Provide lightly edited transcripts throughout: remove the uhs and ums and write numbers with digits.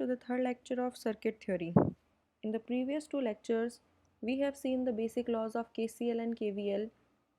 to the third lecture of circuit theory. In the previous two lectures, we have seen the basic laws of KCL and KVL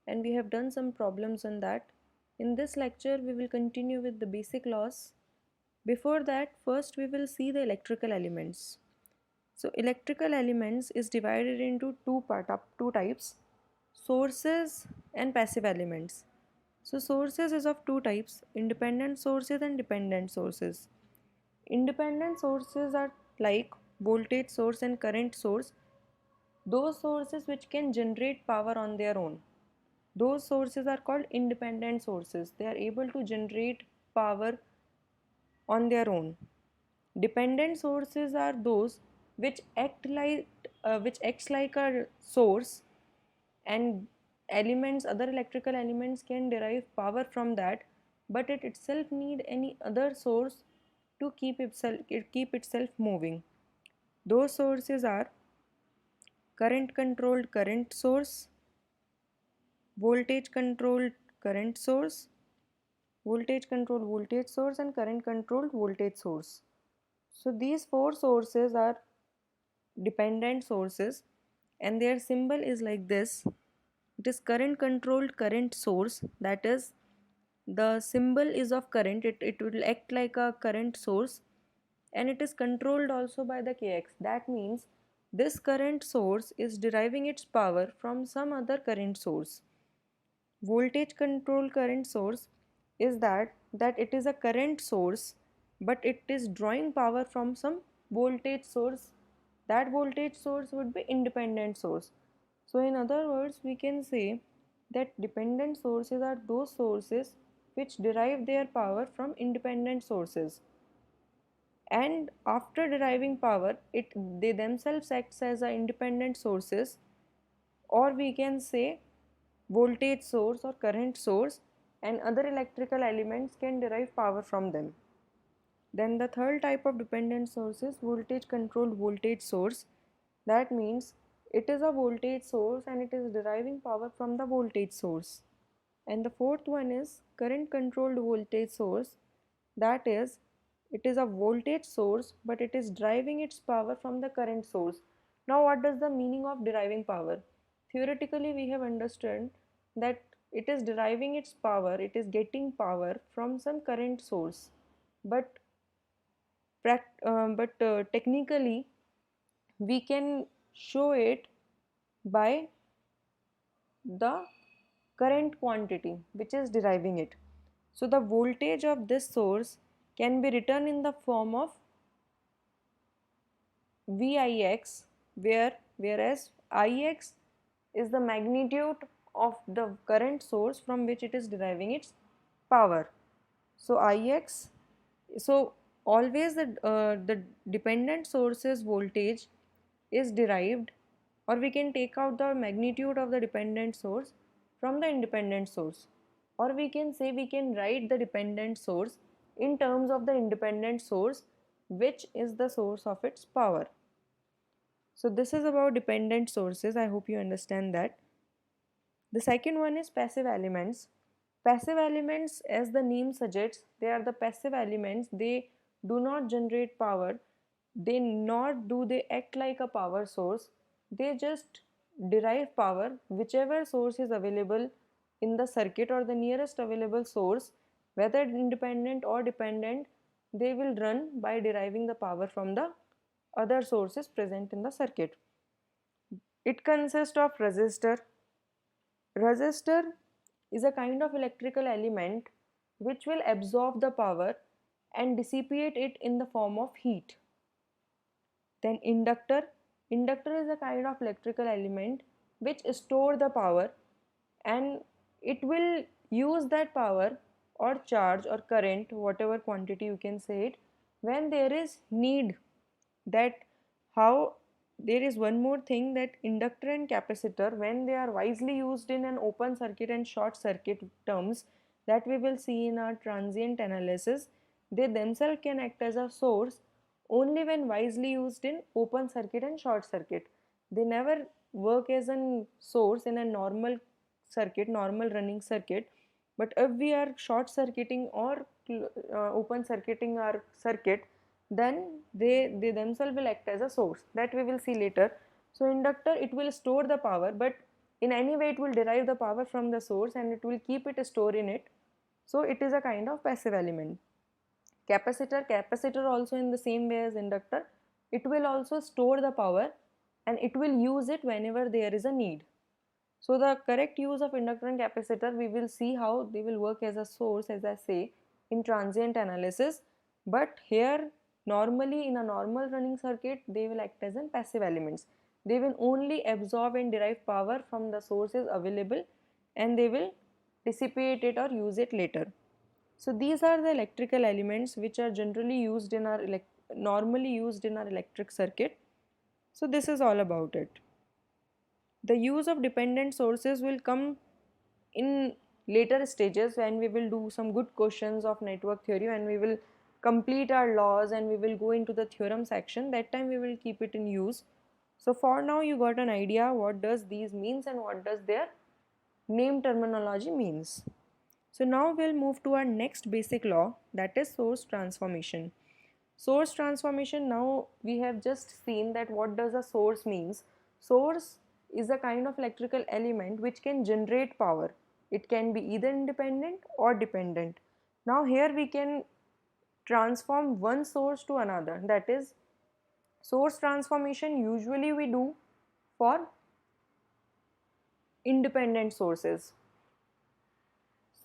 and we have done some problems on that. In this lecture, we will continue with the basic laws. Before that, first we will see the electrical elements. So electrical elements is divided into two types, sources and passive elements. So sources is of two types, independent sources and dependent sources. Independent sources are like voltage source and current source, those sources which can generate power on their own. Those sources are called independent sources. They are able to generate power on their own. Dependent sources are those which acts like a source, and elements, other electrical elements can derive power from that, but it itself need any other source to keep itself moving. Those sources are current controlled current source, voltage controlled current source, voltage controlled voltage source, and current controlled voltage source. So these four sources are dependent sources and their symbol is like this. It is current controlled current source, that is, the symbol is of current, it will act like a current source, and it is controlled also by the Kx. That means this current source is deriving its power from some other current source. Voltage controlled current source is that it is a current source, but it is drawing power from some voltage source. That voltage source would be independent source. So in other words, we can say that dependent sources are those sources which derive their power from independent sources, and after deriving power they themselves acts as a independent sources, or we can say voltage source or current source, and other electrical elements can derive power from them. Then the third type of dependent source is voltage controlled voltage source. That means it is a voltage source and it is deriving power from the voltage source. And the fourth one is current controlled voltage source. That is, it is a voltage source but it is deriving its power from the current source. Now what does the meaning of deriving power? Theoretically we have understood that it is deriving its power, it is getting power from some current source, but technically we can show it by the current quantity which is deriving it. So the voltage of this source can be written in the form of Vix, whereas Ix is the magnitude of the current source from which it is deriving its power. So Ix, so always the dependent source's voltage is derived, or we can take out the magnitude of the dependent source from the independent source, or we can say we can write the dependent source in terms of the independent source which is the source of its power. So this is about dependent sources. I hope you understand that. The second one is passive elements. Passive elements, as the name suggests, they are the passive elements. They do not generate power. They act like a power source. They just derive power whichever source is available in the circuit, or the nearest available source, whether independent or dependent, they will run by deriving the power from the other sources present in the circuit. It consists of resistor. Resistor is a kind of electrical element which will absorb the power and dissipate it in the form of heat. Then inductor. Inductor is a kind of electrical element which store the power, and it will use that power or charge or current, whatever quantity you can say it, when there is need. That how There is one more thing, that inductor and capacitor, when they are wisely used in an open circuit and short circuit terms that we will see in our transient analysis, they themselves can act as a source only when wisely used in open circuit and short circuit. They never work as a source in a normal circuit, normal running circuit. But if we are short circuiting or open circuiting our circuit, then they themselves will act as a source, that we will see later. So inductor, it will store the power, but in any way it will derive the power from the source and it will keep it stored in it. So it is a kind of passive element. Capacitor also in the same way as inductor, it will also store the power and it will use it whenever there is a need. So the correct use of inductor and capacitor, we will see how they will work as a source, as I say, in transient analysis. But here, normally in a normal running circuit, they will act as passive elements. They will only absorb and derive power from the sources available and they will dissipate it or use it later. So these are the electrical elements which are generally used in our normally used in our electric circuit. So this is all about it. The use of dependent sources will come in later stages when we will do some good questions of network theory, and we will complete our laws and we will go into the theorem section. That time we will keep it in use. So for now you got an idea what does these means and what does their name terminology means. So now we'll move to our next basic law, that is source transformation. Source transformation, now we have just seen that what does a source means. Source is a kind of electrical element which can generate power. It can be either independent or dependent. Now here we can transform one source to another, that is source transformation usually we do for independent sources.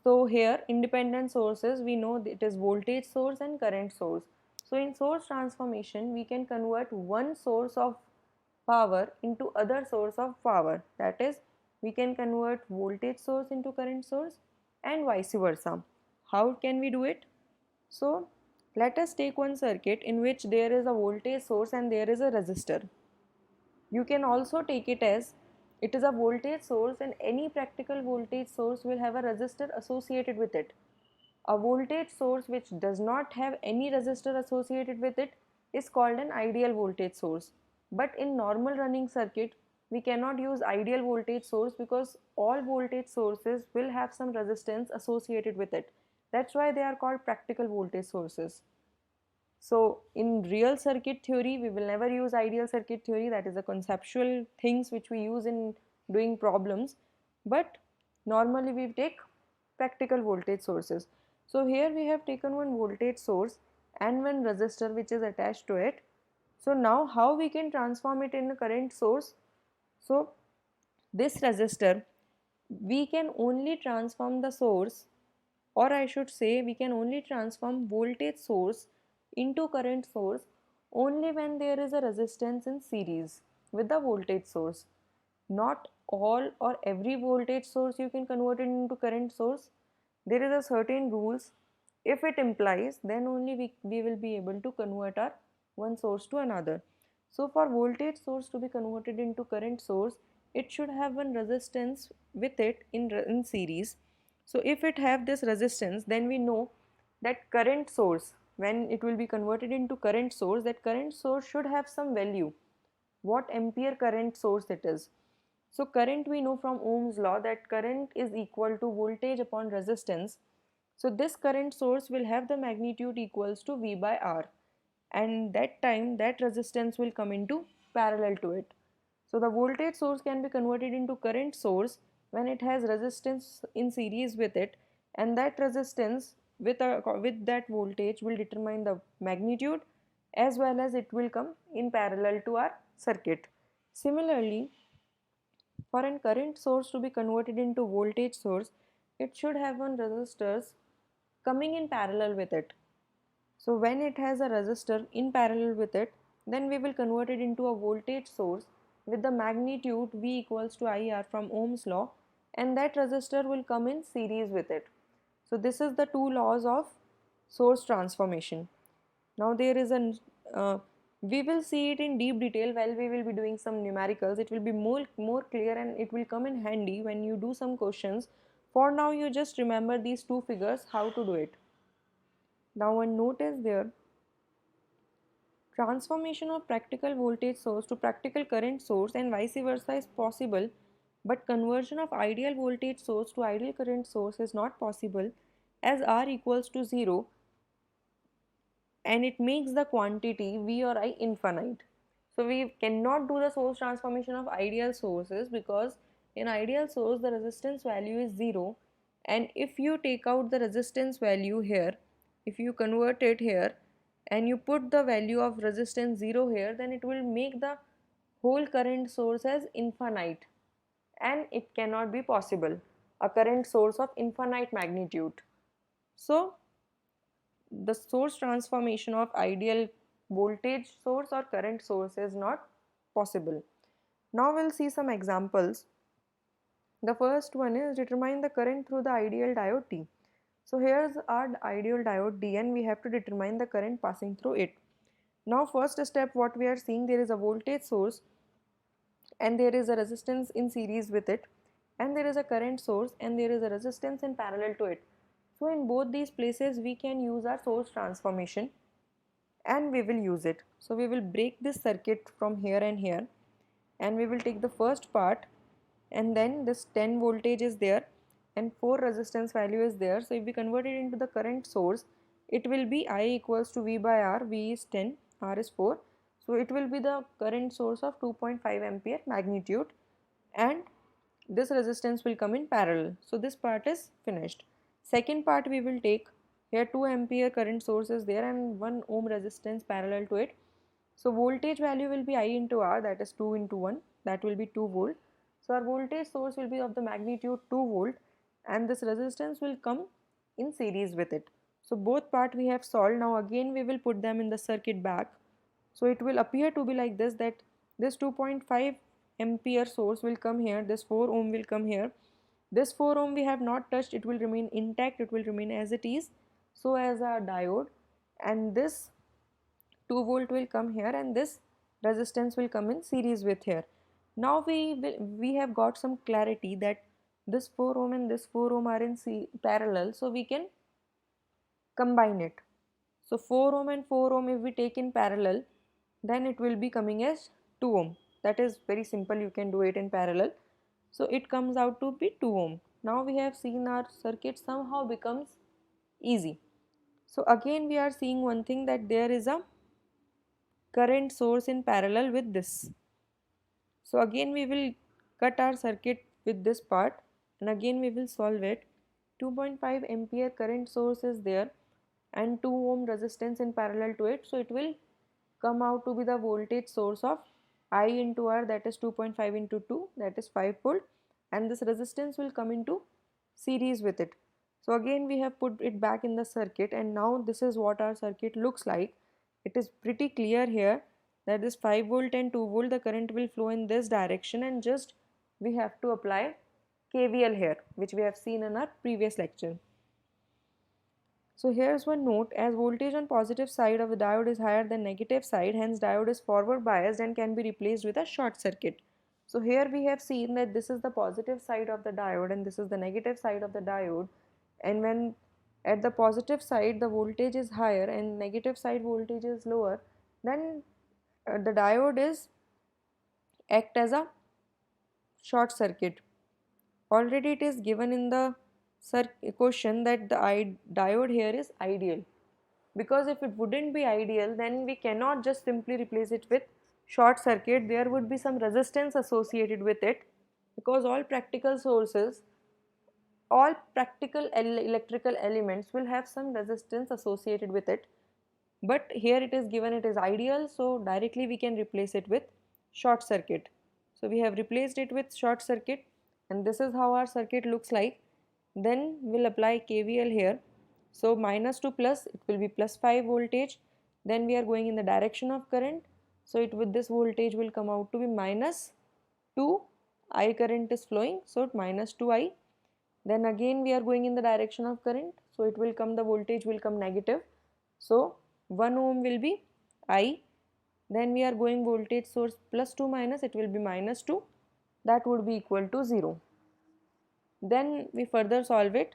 So here independent sources, we know it is voltage source and current source. So in source transformation we can convert one source of power into other source of power, that is we can convert voltage source into current source and vice versa. How can we do it? So let us take one circuit in which there is a voltage source and there is a resistor. You can also take it as it is a voltage source and any practical voltage source will have a resistor associated with it. A voltage source which does not have any resistor associated with it is called an ideal voltage source. But in normal running circuit, we cannot use ideal voltage source because all voltage sources will have some resistance associated with it. That's why they are called practical voltage sources. So in real circuit theory, we will never use ideal circuit theory, that is the conceptual things which we use in doing problems, but normally we take practical voltage sources. So here we have taken one voltage source and one resistor which is attached to it. So now how we can transform it in a current source? So this resistor, we can only transform the source, or I should say we can only transform voltage source into current source only when there is a resistance in series with the voltage source. Not all or every voltage source you can convert it into current source. There is a certain rules. If it implies, then only we will be able to convert our one source to another. So for voltage source to be converted into current source, it should have one resistance with it in series. So if it have this resistance, then we know that current source, when it will be converted into current source, that current source should have some value, what ampere current source it is. So current, we know from Ohm's law that current is equal to voltage upon resistance. So this current source will have the magnitude equals to V by R, and that time that resistance will come into parallel to it. So the voltage source can be converted into current source when it has resistance in series with it, and that resistance with that voltage will determine the magnitude as well as it will come in parallel to our circuit. Similarly, for a current source to be converted into voltage source, it should have one resistors coming in parallel with it. So when it has a resistor in parallel with it, then we will convert it into a voltage source with the magnitude V equals to IR from Ohm's law, and that resistor will come in series with it. So this is the two laws of source transformation. Now there is we will see it in deep detail while we will be doing some numericals. It will be more clear and it will come in handy when you do some questions. For now you just remember these two figures how to do it. Now one note is there, transformation of practical voltage source to practical current source and vice versa is possible, but conversion of ideal voltage source to ideal current source is not possible, as R equals to 0 and it makes the quantity V or I infinite. So we cannot do the source transformation of ideal sources, because in ideal source the resistance value is 0, and if you take out the resistance value here, if you convert it here and you put the value of resistance 0 here, then it will make the whole current source as infinite, and it cannot be possible, a current source of infinite magnitude. So the source transformation of ideal voltage source or current source is not possible. Now we'll see some examples. The first one is determine the current through the ideal diode T. So here's our ideal diode D and we have to determine the current passing through it. Now first step, what we are seeing, there is a voltage source and there is a resistance in series with it, and there is a current source and there is a resistance in parallel to it. So in both these places we can use our source transformation and we will use it. So we will break this circuit from here and here, and we will take the first part, and then this 10 voltage is there and 4 resistance value is there. So if we convert it into the current source, it will be I equals to V by R. V is 10, R is 4. So it will be the current source of 2.5 ampere magnitude, and this resistance will come in parallel. So this part is finished. Second part we will take, here 2 ampere current source is there and 1 ohm resistance parallel to it. So voltage value will be I into R, that is 2 into 1, that will be 2 volt. So our voltage source will be of the magnitude 2 volt, and this resistance will come in series with it. So both part we have solved. Now again we will put them in the circuit back. So it will appear to be like this, that this 2.5 ampere source will come here, this 4 ohm will come here, this 4 ohm we have not touched, it will remain intact, it will remain as it is, so as our diode, and this 2 volt will come here and this resistance will come in series with here. Now we have got some clarity that this 4 ohm and this 4 ohm are in parallel, so we can combine it. So 4 ohm and 4 ohm if we take in parallel, then it will be coming as 2 ohm. That is very simple, you can do it in parallel. So it comes out to be 2 ohm. Now we have seen our circuit somehow becomes easy. So again we are seeing one thing, that there is a current source in parallel with this. So again we will cut our circuit with this part and again we will solve it. 2.5 ampere current source is there and 2 ohm resistance in parallel to it. So it will come out to be the voltage source of I into R, that is 2.5 into 2, that is 5 volt, and this resistance will come into series with it. So again we have put it back in the circuit, and now this is what our circuit looks like. It is pretty clear here that this 5 volt and 2 volt, the current will flow in this direction, and just we have to apply KVL here, which we have seen in our previous lecture. So here's one note, as voltage on positive side of the diode is higher than negative side, hence diode is forward biased and can be replaced with a short circuit. So here we have seen that this is the positive side of the diode and this is the negative side of the diode, and when at the positive side the voltage is higher and negative side voltage is lower, then the diode is act as a short circuit. Already it is given in the question that the diode here is ideal, because if it wouldn't be ideal, then we cannot just simply replace it with short circuit. There would be some resistance associated with it, because all practical electrical elements will have some resistance associated with it, but here it is given it is ideal, so directly we can replace it with short circuit. So we have replaced it with short circuit, and this is how our circuit looks like. Then we'll apply KVL here. So minus to plus, it will be plus 5 voltage. Then we are going in the direction of current, so it with this voltage will come out to be minus 2. I current is flowing, so minus 2I. Then again we are going in the direction of current, so it will come, the voltage will come negative. So 1 ohm will be I. Then we are going voltage source plus 2 minus, it will be minus 2, that would be equal to 0. Then we further solve it.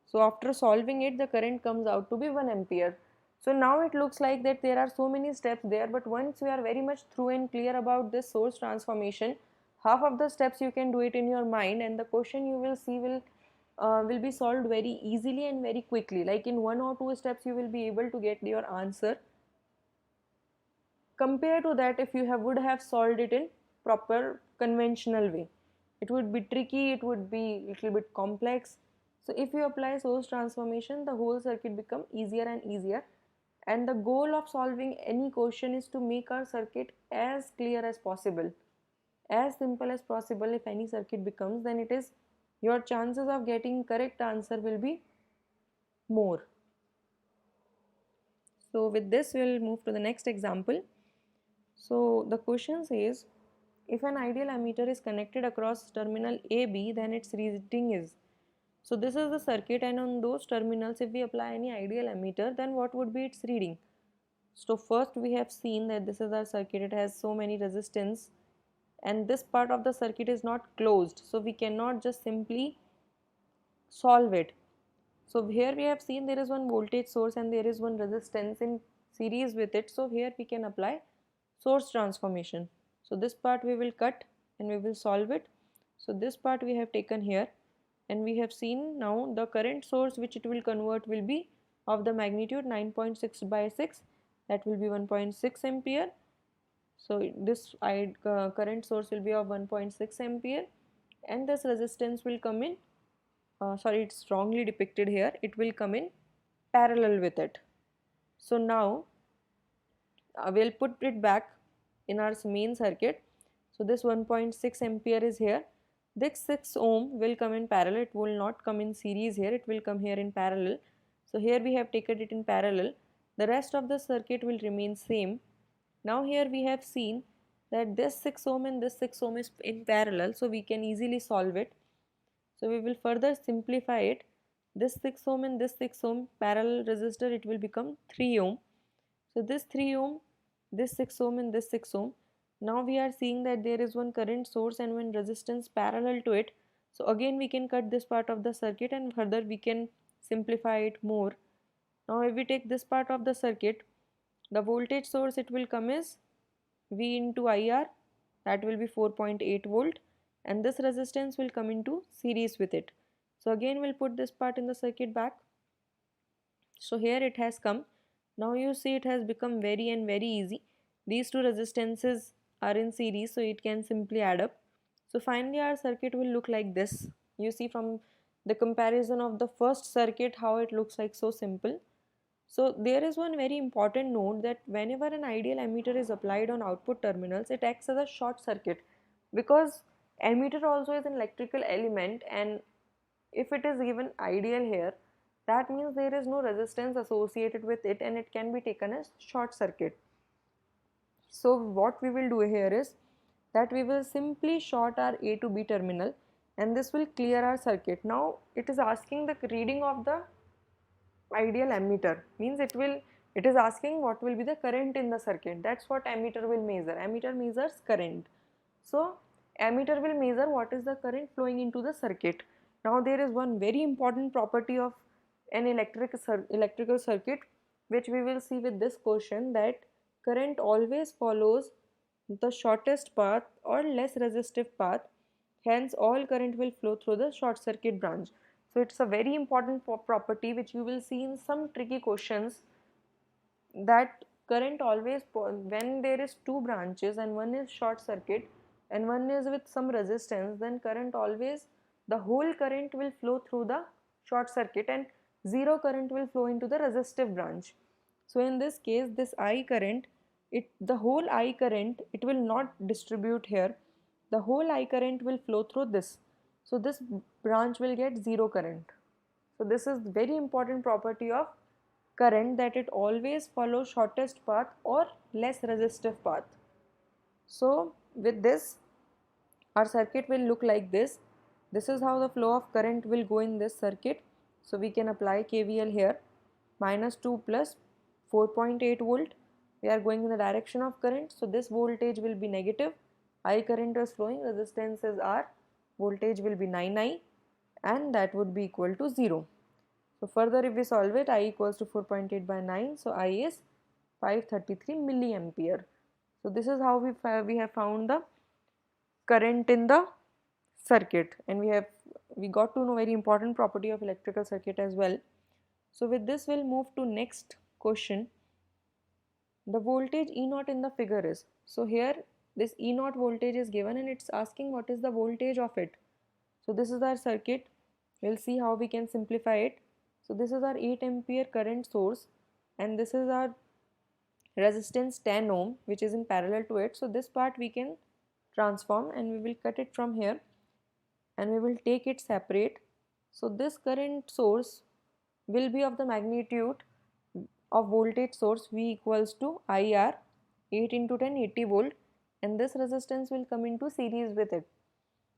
So after solving it, the current comes out to be 1 ampere. So now it looks like that there are so many steps there, but once we are very much through and clear about this source transformation, half of the steps you can do it in your mind, and the question you will see will will be solved very easily and very quickly. Like in 1 or 2 steps you will be able to get your answer. Compared to that, if you would have solved it in proper conventional way, it would be tricky, it would be little bit complex. So if you apply source transformation, the whole circuit become easier and easier, and the goal of solving any question is to make our circuit as clear as possible, as simple as possible. If any circuit becomes, then it is your chances of getting correct answer will be more. So with this we will move to the next example. So the question says, if an ideal ammeter is connected across terminal AB, then its reading is. So this is the circuit, and on those terminals if we apply any ideal ammeter, then what would be its reading? So first we have seen that this is our circuit, it has so many resistance, and this part of the circuit is not closed, so we cannot just simply solve it. So here we have seen there is one voltage source and there is one resistance in series with it, so here we can apply source transformation. So this part we will cut and we will solve it. So this part we have taken here, and we have seen now the current source which it will convert will be of the magnitude 9.6 by 6, that will be 1.6 ampere. So this current source will be of 1.6 ampere, and this resistance will come in, sorry, it's wrongly depicted here, it will come in parallel with it. So now we'll put it back in our main circuit. So this 1.6 ampere is here, this 6 ohm will come in parallel, it will not come in series here, it will come here in parallel. So here we have taken it in parallel, the rest of the circuit will remain same. Now here we have seen that this 6 ohm and this 6 ohm is in parallel, so we can easily solve it. So we will further simplify it. This 6 ohm and this 6 ohm parallel resistor, it will become 3 ohm. So this 3 ohm, this 6 ohm and this 6 ohm. Now we are seeing that there is one current source and one resistance parallel to it. So again we can cut this part of the circuit and further we can simplify it more. Now if we take this part of the circuit, the voltage source it will come as V into IR, that will be 4.8 volt, and this resistance will come into series with it. So again we'll put this part in the circuit back. So here it has come. Now you see it has become very and very easy. These two resistances are in series, so it can simply add up. So finally our circuit will look like this. You see from the comparison of the first circuit how it looks like, so simple. So there is one very important note, that whenever an ideal ammeter is applied on output terminals, it acts as a short circuit, because ammeter also is an electrical element, and if it is given ideal here, that means there is no resistance associated with it and it can be taken as short circuit. So what we will do here is that we will simply short our A to B terminal, and this will clear our circuit. Now it is asking the reading of the ideal ammeter, means it is asking what will be the current in the circuit. That's what ammeter will measure. Ammeter measures current. So ammeter will measure what is the current flowing into the circuit. Now there is one very important property of an electrical circuit which we will see with this question, that current always follows the shortest path or less resistive path, hence all current will flow through the short circuit branch. So it's a very important property which you will see in some tricky questions, that current always, when there is two branches and one is short circuit and one is with some resistance, then current always, the whole current will flow through the short circuit and zero current will flow into the resistive branch. So in this case, this I current, the whole I current, it will not distribute here, the whole I current will flow through this. So this branch will get zero current. So this is very important property of current, that it always follows shortest path or less resistive path. So with this, our circuit will look like this. This is how the flow of current will go in this circuit. So we can apply KVL here, -2 plus 4.8 volt. We are going in the direction of current, so this voltage will be negative. I current is flowing, resistance is R, voltage will be 9I, and that would be equal to 0. So further if we solve it, I equals to 4.8 by 9, so I is 533 milliampere. So this is how we have found the current in the circuit, and we have we got to know very important property of electrical circuit as well. So with this we'll move to next question. The voltage E naught in the figure is, so here this E naught voltage is given and it's asking what is the voltage of it. So this is our circuit. We'll see how we can simplify it. So this is our 8 ampere current source and this is our resistance 10 ohm which is in parallel to it. So this part we can transform and we will cut it from here and we will take it separate. So this current source will be of the magnitude of voltage source V equals to IR, 8 into 10 80 volt, and this resistance will come into series with it.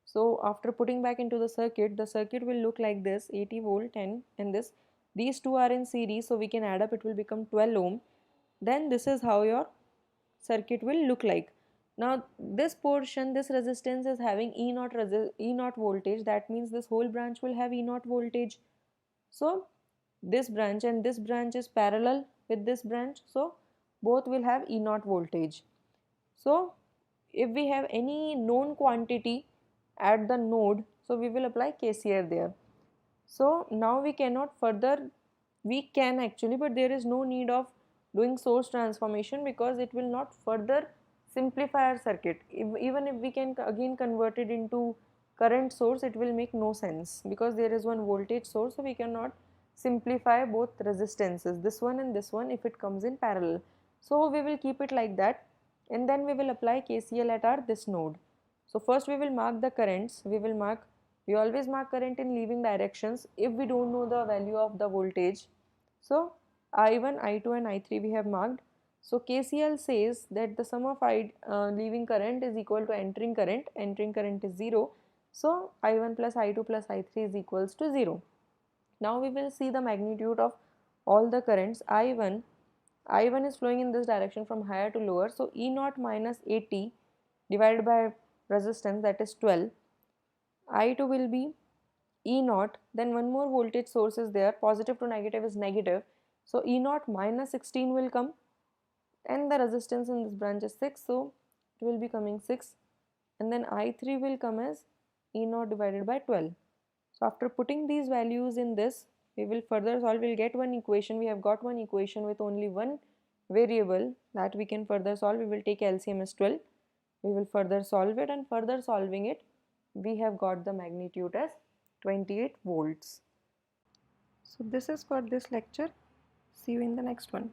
So after putting back into the circuit will look like this, 80 volt 10 and this, these two are in series, so we can add up, it will become 12 ohm. Then this is how your circuit will look like. Now this portion, this resistance is having E naught voltage, that means this whole branch will have E naught voltage. So this branch and this branch is parallel with this branch, so both will have E naught voltage. So if we have any known quantity at the node, so we will apply KCL there. So now we cannot further, we can actually, but there is no need of doing source transformation because it will not further simplify our circuit. Even if we can again convert it into current source, it will make no sense because there is one voltage source, so we cannot simplify both resistances, this one and this one, if it comes in parallel. So we will keep it like that and then we will apply KCL at our this node. So first we will mark the currents, we always mark current in leaving directions if we don't know the value of the voltage. So I1, I2 and I3 we have marked. So KCL says that the sum of leaving current is equal to entering current is 0. So I1 plus I2 plus I3 is equals to 0. Now we will see the magnitude of all the currents. I1 is flowing in this direction from higher to lower, so E naught minus 80 divided by resistance, that is 12. I2 will be E naught, then one more voltage source is there, positive to negative is negative, so E naught minus 16 will come and the resistance in this branch is 6, so it will be coming 6, and then I3 will come as E naught divided by 12. So after putting these values in this, we will further solve, we will get one equation. We have got one equation with only one variable that we can further solve. We will take LCM as 12. We will further solve it, and further solving it, we have got the magnitude as 28 volts. So this is for this lecture. See you in the next one.